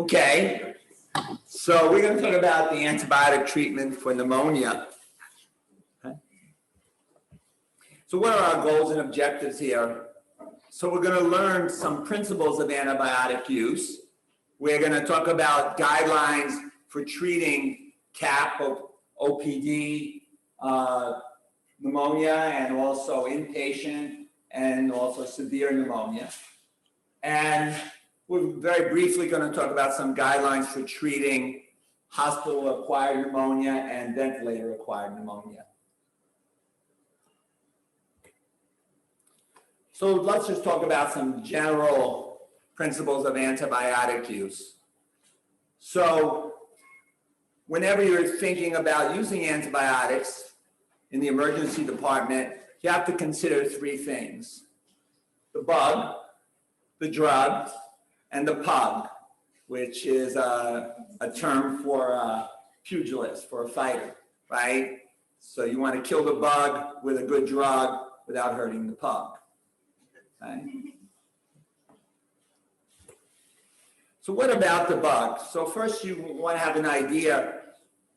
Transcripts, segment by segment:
Okay, so we're going to talk about the antibiotic treatment for pneumonia. Okay. So what are our goals and objectives here? So we're going to learn some principles of antibiotic use. We're going to talk about guidelines for treating CAP, OPD, pneumonia, and also inpatient, and also severe pneumonia. And we're very briefly going to talk about some guidelines for treating hospital-acquired pneumonia and ventilator-acquired pneumonia. So let's just talk about some general principles of antibiotic use. So whenever you're thinking about using antibiotics in the emergency department, you have to consider three things: the bug, the drug, and the pug, which is a term for a pugilist, for a fighter, right? So you want to kill the bug with a good drug without hurting the pug. Okay? So what about the bug? So first you want to have an idea,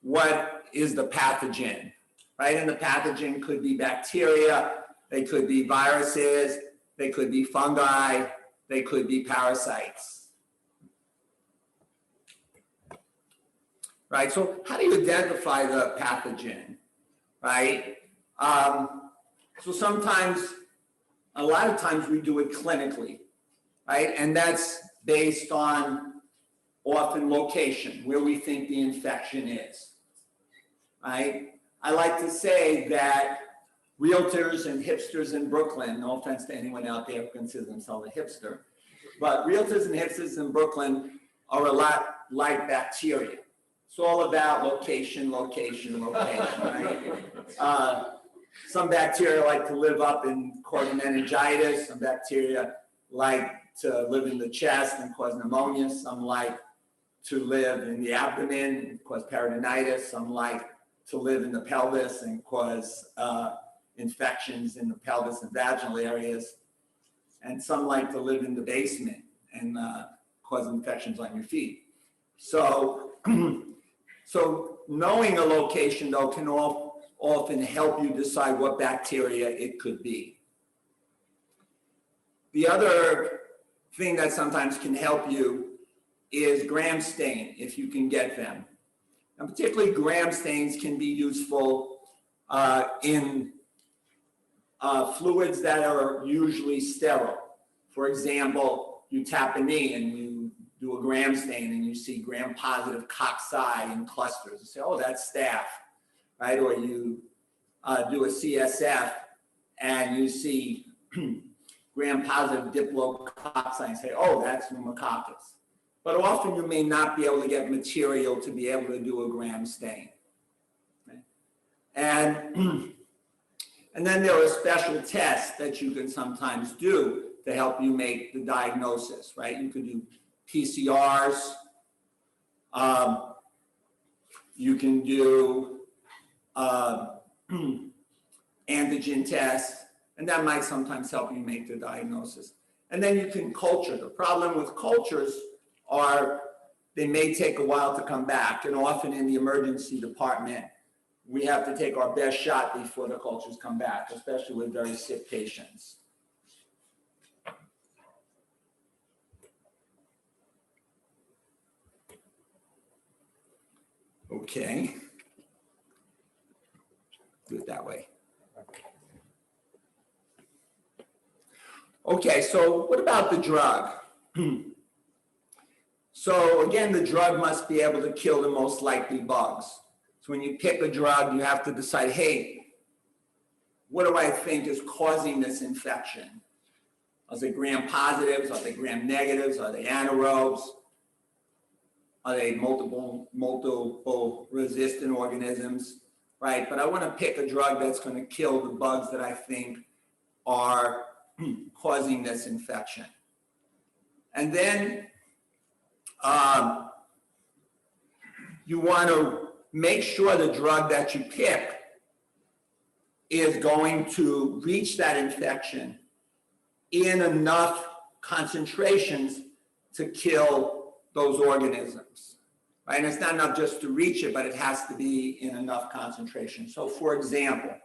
what is the pathogen, right? And the pathogen could be bacteria, they could be viruses, they could be fungi, they could be parasites. Right, so how do you identify the pathogen, right? So sometimes, a lot of times we do it clinically, right? And that's based on often location, where we think the infection is, right? I like to say that realtors and hipsters in Brooklyn, no offense to anyone out there who considers themselves a hipster, but realtors and hipsters in Brooklyn are a lot like bacteria. It's all about location, location, location, right? Some bacteria like to live up and cause meningitis. Some bacteria like to live in the chest and cause pneumonia. Some like to live in the abdomen and cause peritonitis. Some like to live in the pelvis and cause infections in the pelvis and vaginal areas. And some like to live in the basement and cause infections on your feet. So, so knowing a location, though, can often help you decide what bacteria it could be. The other thing that sometimes can help you is gram stain, if you can get them. And particularly gram stains can be useful in fluids that are usually sterile. For example, you tap a knee and you do a gram stain and you see gram-positive cocci in clusters. You say, oh, that's staph, right? Or you do a CSF and you see gram-positive diplococci and say, oh, that's pneumococcus. But often you may not be able to get material to be able to do a gram stain. Okay? And then there are special tests that you can sometimes do to help you make the diagnosis, right? You could do PCRs, you can do antigen tests, and that might sometimes help you make the diagnosis. And then you can culture. The problem with cultures are they may take a while to come back, and often in the emergency department, we have to take our best shot before the cultures come back, especially with very sick patients. Okay. Do it that way. Okay, so what about the drug? So again, the drug must be able to kill the most likely bugs. So when you pick a drug, you have to decide, hey, what do I think is causing this infection? Are they gram positives? Are they gram negatives? Are they anaerobes? Are they multiple resistant organisms, right? But I want to pick a drug that's going to kill the bugs that I think are causing this infection. And then you want to make sure the drug that you pick is going to reach that infection in enough concentrations to kill those organisms, right? And it's not enough just to reach it, but it has to be in enough concentration. So for example,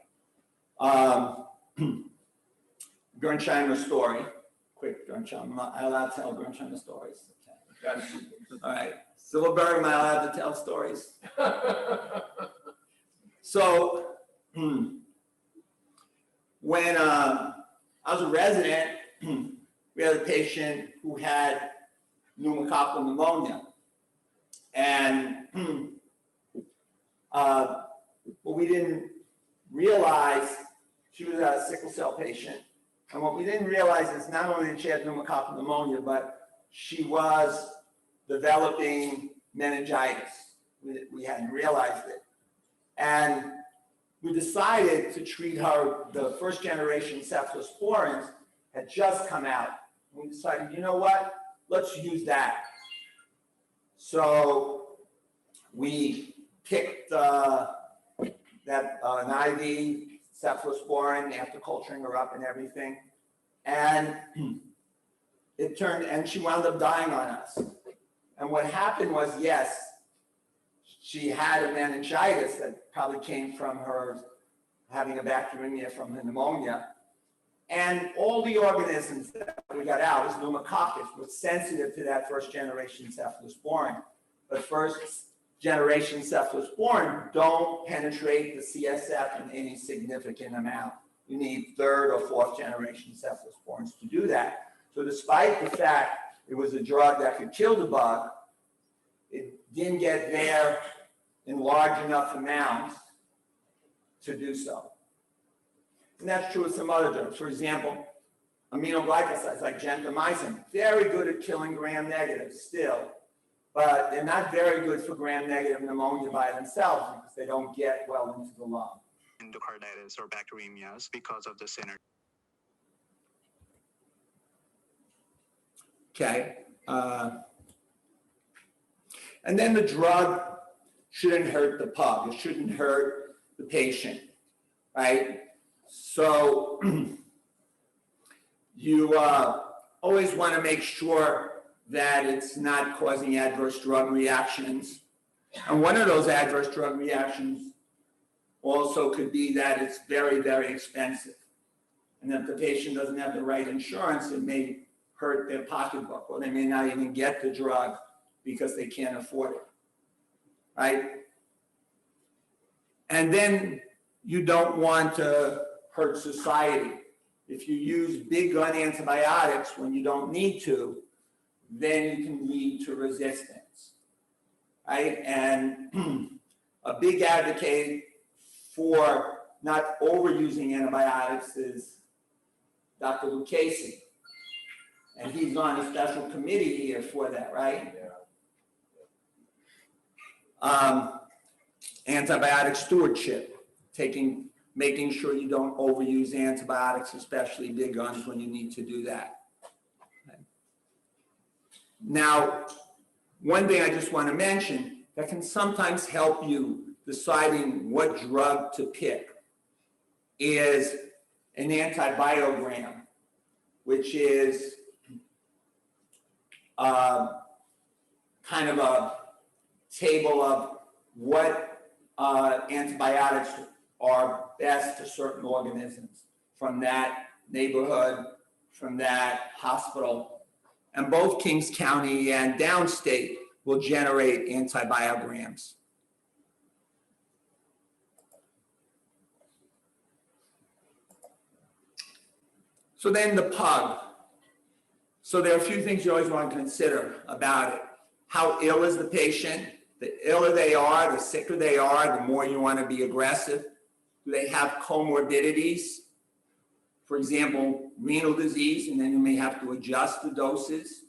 Gernsheimer story, quick Gernsheimer, am I allowed to tell Gernsheimer stories? Okay. All right, Silverberg, am I allowed to tell stories? So when I was a resident, we had a patient who had pneumococcal pneumonia. And what we didn't realize, she was a sickle cell patient. And what we didn't realize is not only did she have pneumococcal pneumonia, but she was developing meningitis. We hadn't realized it. And we decided to treat her. The first generation cephalosporins had just come out. We decided, you know what? Let's use that. So we picked an IV cephalosporin after culturing her up and everything. And it turned, and she wound up dying on us. And what happened was, yes, she had a meningitis that probably came from her having a bacteremia from the pneumonia. And all the organisms that we got out, as pneumococcus, was sensitive to that first generation cephalosporin. But first generation cephalosporin don't penetrate the CSF in any significant amount. You need third or fourth generation cephalosporins to do that. So despite the fact it was a drug that could kill the bug, it didn't get there in large enough amounts to do so. And that's true with some other drugs. For example, aminoglycosides like gentamicin, very good at killing gram-negative still, but they're not very good for gram-negative pneumonia by themselves because they don't get well into the lung. Endocarditis or bacteremias because of the synergy. Okay. And then the drug shouldn't hurt the pug. It shouldn't hurt the patient, right? So you always want to make sure that it's not causing adverse drug reactions. And one of those adverse drug reactions also could be that it's very, very expensive. And if the patient doesn't have the right insurance, it may hurt their pocketbook, or they may not even get the drug because they can't afford it, right? And then you don't want to hurt society. If you use big gun antibiotics when you don't need to, then you can lead to resistance, right? And a big advocate for not overusing antibiotics is Dr. Lucchese. And he's on a special committee here for that, right? Yeah. Antibiotic stewardship, making sure you don't overuse antibiotics, especially big guns when you need to do that. Okay. Now, one thing I just want to mention that can sometimes help you deciding what drug to pick is an antibiogram, which is kind of a table of what antibiotics are best for certain organisms from that neighborhood, from that hospital. And both Kings County and downstate will generate antibiograms. So then the pug. So there are a few things you always want to consider about it. How ill is the patient? The iller they are, the sicker they are, the more you want to be aggressive. Do they have comorbidities? For example, renal disease, and then you may have to adjust the doses,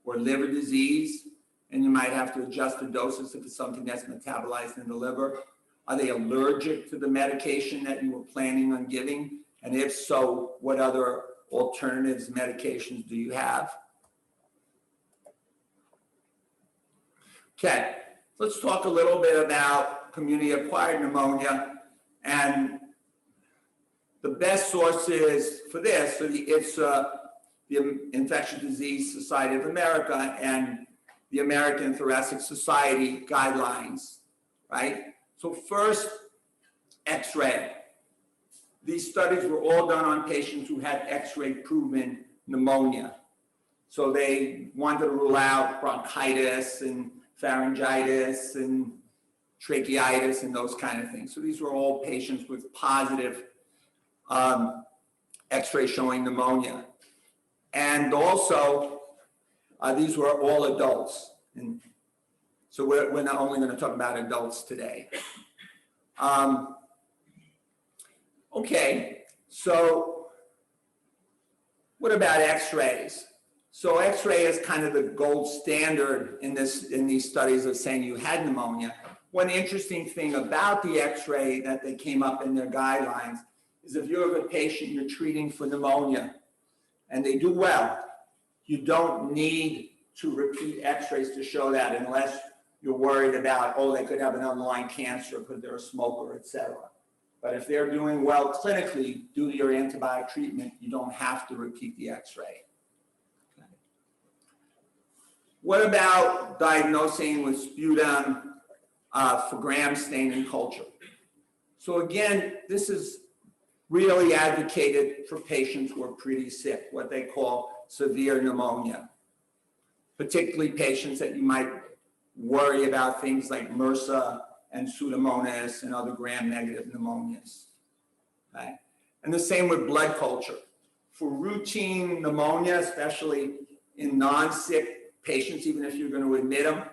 or liver disease, and you might have to adjust the doses if it's something that's metabolized in the liver. Are they allergic to the medication that you were planning on giving? And if so, what other alternatives, medications do you have? Okay, let's talk a little bit about community-acquired pneumonia. And the best sources for this are the IDSA, the Infectious Disease Society of America, and the American Thoracic Society guidelines, right? So first, X-ray. These studies were all done on patients who had X-ray proven pneumonia. So they wanted to rule out bronchitis and pharyngitis and tracheitis and those kind of things. So these were all patients with positive X-ray showing pneumonia. And also, these were all adults. And so we're not only going to talk about adults today. Okay, so what about X-rays? So X-ray is kind of the gold standard in these studies of saying you had pneumonia. One interesting thing about the X-ray that they came up in their guidelines is if you have a patient you're treating for pneumonia and they do well, you don't need to repeat X-rays to show that unless you're worried about, oh, they could have an underlying cancer because they're a smoker, et cetera. But if they're doing well clinically due to your antibiotic treatment, you don't have to repeat the X-ray. Okay. What about diagnosing with sputum for gram stain and culture? So again, this is really advocated for patients who are pretty sick, what they call severe pneumonia, particularly patients that you might worry about things like MRSA and Pseudomonas and other gram-negative pneumonias. Okay? And the same with blood culture. For routine pneumonia, especially in non-sick patients, even if you're going to admit them,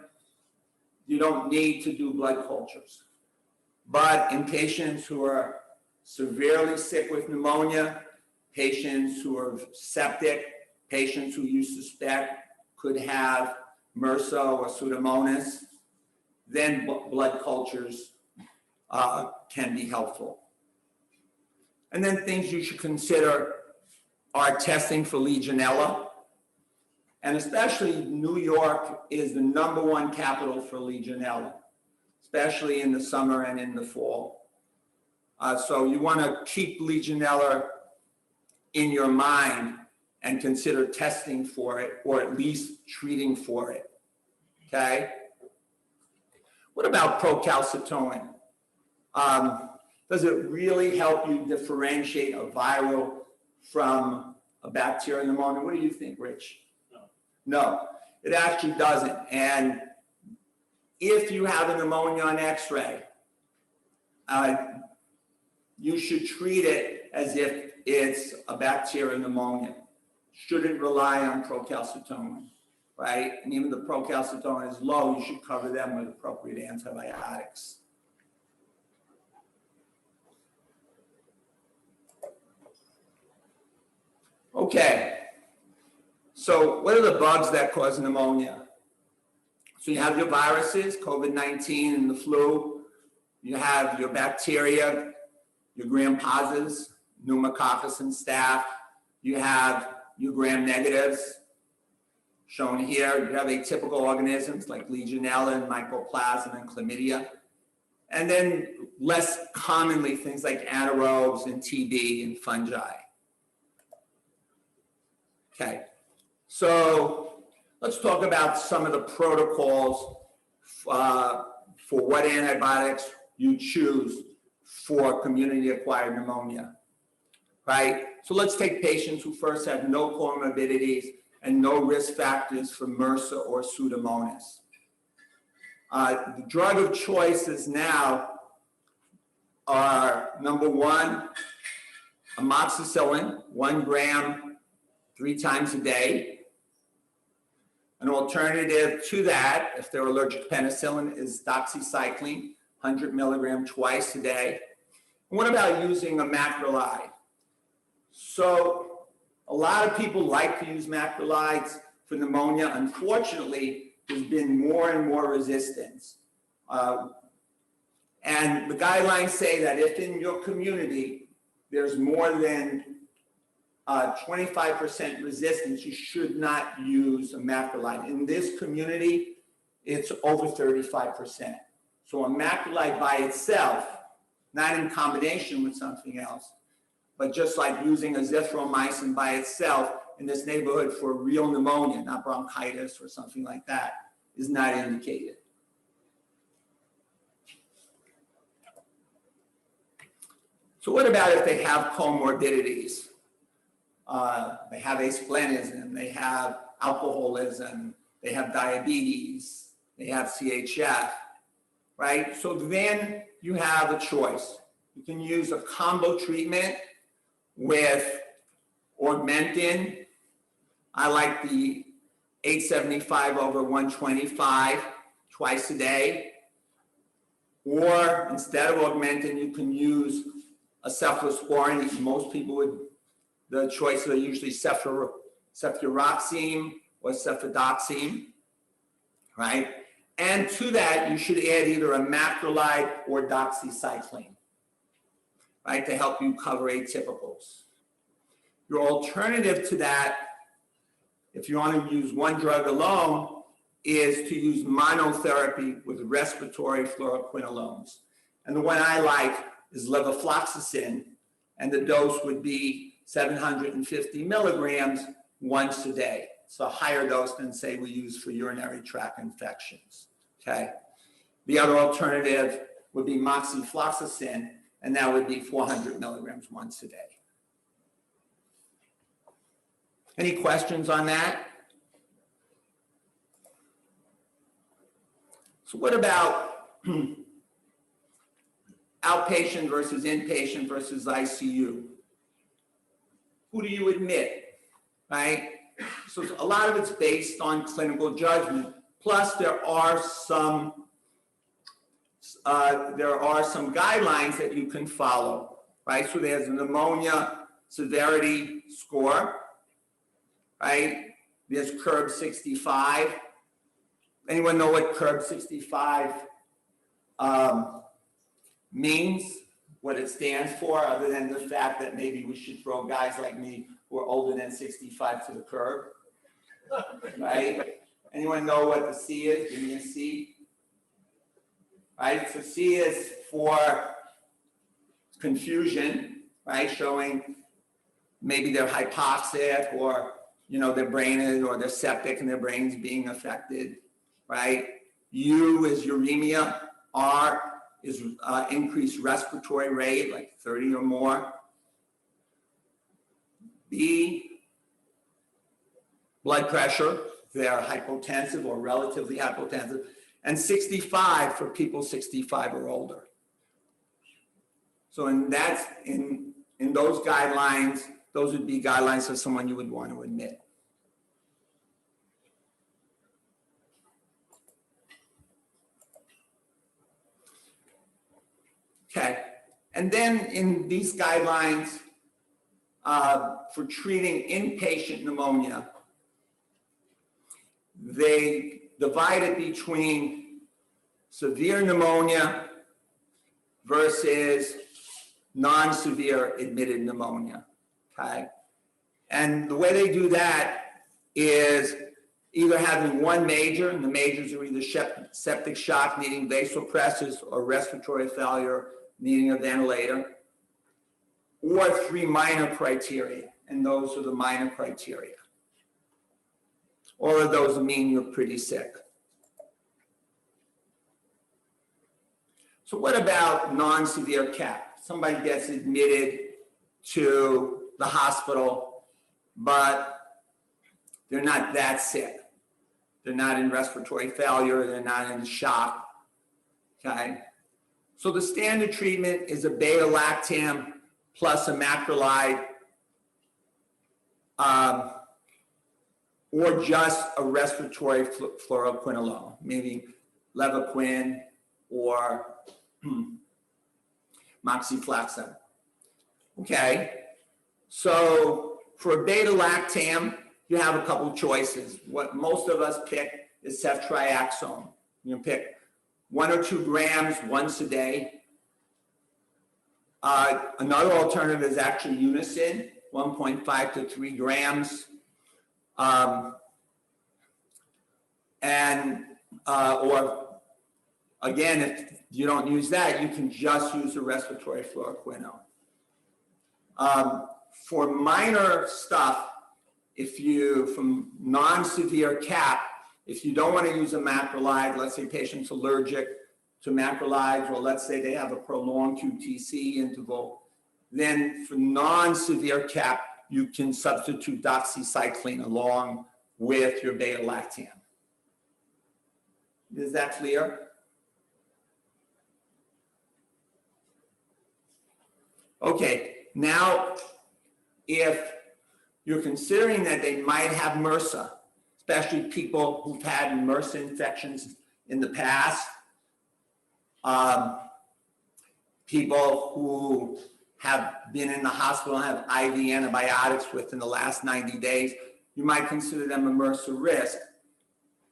you don't need to do blood cultures. But in patients who are severely sick with pneumonia, patients who are septic, patients who you suspect could have MRSA or Pseudomonas, then blood cultures can be helpful. And then things you should consider are testing for Legionella. And especially New York is the #1 capital for Legionella, especially in the summer and in the fall. So you want to keep Legionella in your mind and consider testing for it, or at least treating for it, okay? What about procalcitonin? Does it really help you differentiate a viral from a bacterial pneumonia? What do you think, Rich? No, it actually doesn't. And if you have a pneumonia on X-ray, you should treat it as if it's a bacterial pneumonia. Shouldn't rely on procalcitonin, right? And even if the procalcitonin is low, you should cover them with appropriate antibiotics. Okay, so what are the bugs that cause pneumonia? So you have your viruses, COVID-19 and the flu. You have your bacteria, your gram-positives, pneumococcus and staph. You have your gram-negatives, shown here. You have atypical organisms like Legionella and Mycoplasma and Chlamydia. And then less commonly, things like anaerobes and TB and fungi. Okay, so let's talk about some of the protocols for what antibiotics you choose for community-acquired pneumonia, right? So let's take patients who first have no comorbidities and no risk factors for MRSA or Pseudomonas. The drug of choices now are, #1, amoxicillin, 1 gram 3 times a day. An alternative to that, if they're allergic to penicillin, is doxycycline, 100 milligram twice a day. And what about using a macrolide? So a lot of people like to use macrolides for pneumonia. Unfortunately, there's been more and more resistance. And the guidelines say that if in your community there's more than 25% resistance, you should not use a macrolide. In this community, it's over 35%. So a macrolide by itself, not in combination with something else, but just like using azithromycin by itself in this neighborhood for real pneumonia, not bronchitis or something like that, is not indicated. So what about if they have comorbidities? They have asplenism, they have alcoholism, they have diabetes, they have CHF, right? So then you have a choice. You can use a combo treatment with Augmentin. I like the 875/125 twice a day. Or instead of Augmentin, you can use a cephalosporin. Most people would, the choices are usually cefuroxime or cefidoxime, right? And to that, you should add either a macrolide or doxycycline, right, to help you cover atypicals. Your alternative to that, if you want to use one drug alone, is to use monotherapy with respiratory fluoroquinolones. And the one I like is levofloxacin, and the dose would be 750 milligrams once a day. It's a higher dose than, say, we use for urinary tract infections, okay? The other alternative would be moxifloxacin, and that would be 400 milligrams once a day. Any questions on that? So what about outpatient versus inpatient versus ICU? Who do you admit, right? So a lot of it's based on clinical judgment. Plus, there are some guidelines that you can follow, right? So there's a pneumonia severity score, right? There's CURB 65. Anyone know what CURB 65 means? What it stands for, other than the fact that maybe we should throw guys like me who are older than 65 to the curb, right? Anyone know what the C is? Give me a C. Right, so C is for confusion, right? Showing maybe they're hypoxic, or, you know, their brain is, or they're septic and their brain's being affected, right? U is uremia. R is increased respiratory rate, like 30 or more. B, blood pressure, they're hypotensive or relatively hypotensive. And 65 for people 65 or older. So in those guidelines, those would be guidelines of someone you would want to admit. Okay, and then in these guidelines for treating inpatient pneumonia, they divide it between severe pneumonia versus non-severe admitted pneumonia, okay? And the way they do that is either having one major, and the majors are either septic shock needing vasopressors or respiratory failure needing a ventilator, or 3 minor criteria, and those are the minor criteria. All of those mean you're pretty sick. So what about non-severe CAP? Somebody gets admitted to the hospital, but they're not that sick. They're not in respiratory failure, they're not in shock, okay? So the standard treatment is a beta-lactam plus a macrolide, or just a respiratory fluoroquinolone, maybe Levaquin or moxifloxacin. Okay, so for beta-lactam, you have a couple choices. What most of us pick is ceftriaxone. You can pick 1 or 2 grams once a day. Another alternative is actually Unison, 1.5 to 3 grams. Or again, if you don't use that, you can just use a respiratory fluoroquinolone. For minor stuff, from non-severe CAP, If you don't want to use a macrolide, let's say patient's allergic to macrolides, or let's say they have a prolonged QTC interval, then for non-severe CAP, you can substitute doxycycline along with your beta-lactam. Is that clear? Okay, now if you're considering that they might have MRSA, especially people who've had MRSA infections in the past, people who have been in the hospital and have IV antibiotics within the last 90 days, you might consider them a MRSA risk.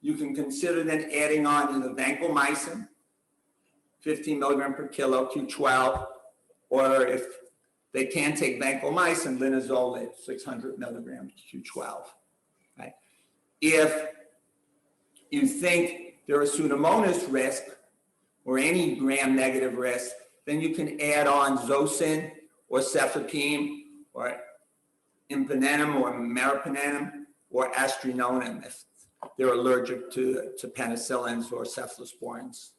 You can consider then adding on either vancomycin, 15 milligram per kilo, Q12, or if they can't take vancomycin, linezolid, 600 milligrams, Q12. Right? If you think they're a Pseudomonas risk or any gram-negative risk, then you can add on Zosyn or cefepime or impenenim or meropenem or astrinonum if they're allergic to penicillins or cephalosporins.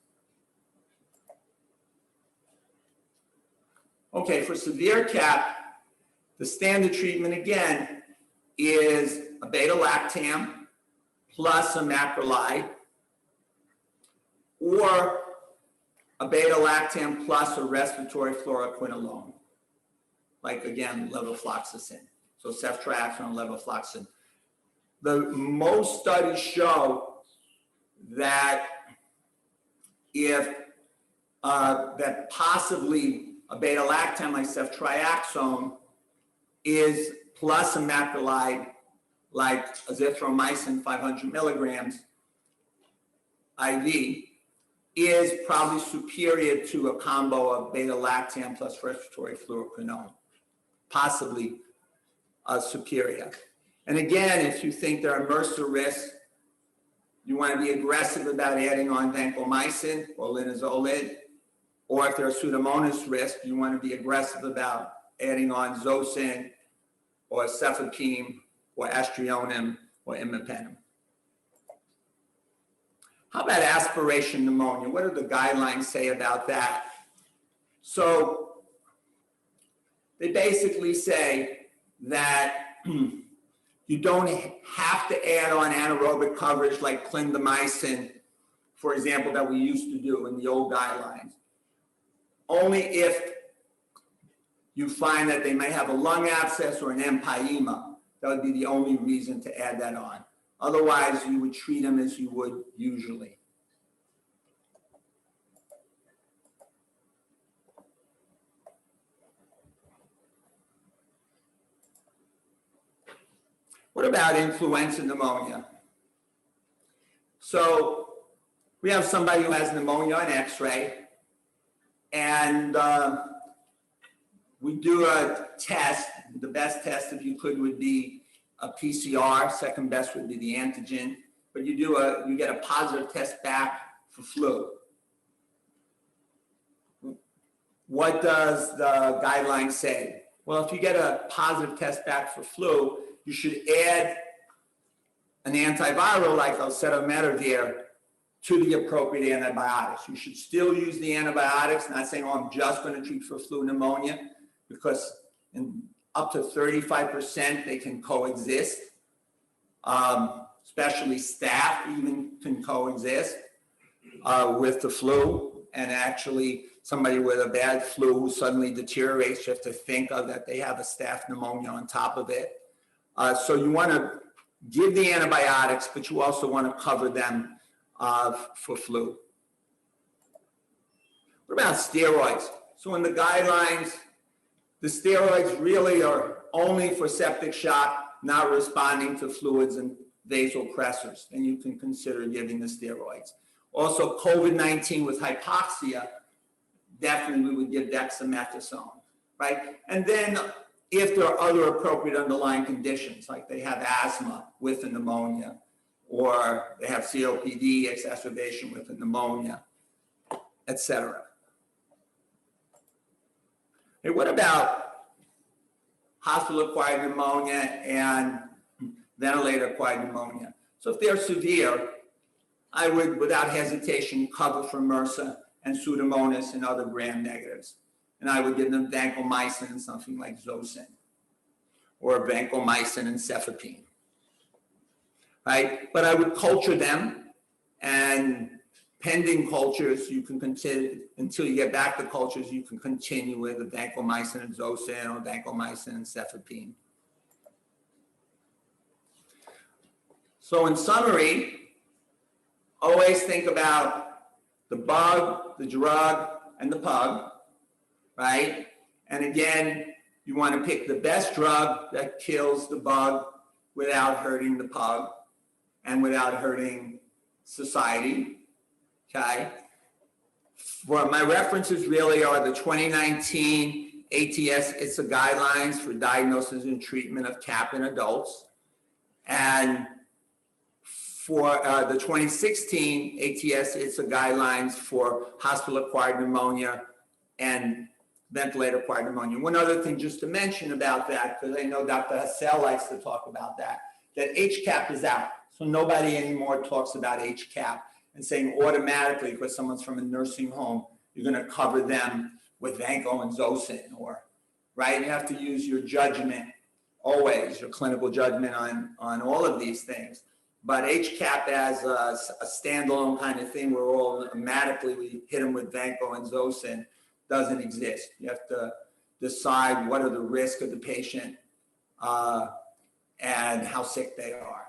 Okay, for severe CAP, the standard treatment again is a beta-lactam plus a macrolide, or a beta-lactam plus a respiratory fluoroquinolone, like again, levofloxacin. So ceftriaxone and levofloxacin. The most studies show that if that possibly a beta-lactam like ceftriaxone is plus a macrolide like azithromycin 500 milligrams IV is probably superior to a combo of beta-lactam plus respiratory fluoroquinolone, possibly superior. And again, if you think there are MRSA risks, you want to be aggressive about adding on vancomycin or linezolid, or if there are Pseudomonas risk, you want to be aggressive about adding on Zosyn or cefepime or astrinonum or imipenem. How about aspiration pneumonia? What do the guidelines say about that? So they basically say that you don't have to add on anaerobic coverage like clindamycin, for example, that we used to do in the old guidelines. Only if you find that they may have a lung abscess or an empyema, that would be the only reason to add that on. Otherwise, you would treat them as you would usually. What about influenza pneumonia? So we have somebody who has pneumonia on X-ray, and we do a test. The best test, if you could, would be a PCR. Second best would be the antigen. But you get a positive test back for flu. What does the guideline say? Well, if you get a positive test back for flu, you should add an antiviral like oseltamivir to the appropriate antibiotics. You should still use the antibiotics, not saying, oh, I'm just going to treat for flu pneumonia, because in up to 35% they can coexist. Especially staph even can coexist with the flu. And actually, somebody with a bad flu who suddenly deteriorates, you have to think of that they have a staph pneumonia on top of it. So you want to give the antibiotics, but you also want to cover them for flu. What about steroids? So in the guidelines, the steroids really are only for septic shock, not responding to fluids and vasopressors, and you can consider giving the steroids. Also, COVID-19 with hypoxia, definitely we would give dexamethasone, right? And then if there are other appropriate underlying conditions, like they have asthma with a pneumonia, or they have COPD exacerbation with a pneumonia, etc. Hey, what about hospital-acquired pneumonia and ventilator-acquired pneumonia? So if they're severe, I would, without hesitation, cover for MRSA and Pseudomonas and other gram-negatives. And I would give them vancomycin and something like Zosyn, or vancomycin and cefepime, right? But I would culture them, and pending cultures, you can continue, until you get back to cultures, you can continue with the vancomycin and Zosyn or vancomycin and cefepime. So in summary, always think about the bug, the drug, and the pug, right? And again, you want to pick the best drug that kills the bug without hurting the pug and without hurting society, okay? Well, my references really are the 2019 ATS IDSA guidelines for diagnosis and treatment of CAP in adults, and for the 2016 ATS IDSA guidelines for hospital-acquired pneumonia and ventilator-acquired pneumonia. One other thing just to mention about that, because I know Dr. Hassel likes to talk about that HCAP is out. So nobody anymore talks about HCAP and saying automatically, because someone's from a nursing home, you're going to cover them with Vanco and Zosyn, or, right? You have to use your judgment, always, your clinical judgment on all of these things. But HCAP as a standalone kind of thing where automatically we hit them with Vanco and Zosyn doesn't exist. You have to decide what are the risks of the patient and how sick they are.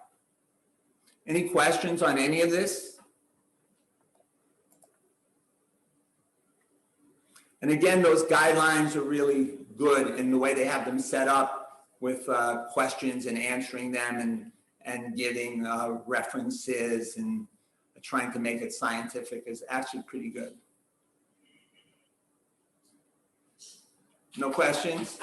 Any questions on any of this? And again, those guidelines are really good in the way they have them set up with questions and answering them and giving references and trying to make it scientific is actually pretty good. No questions?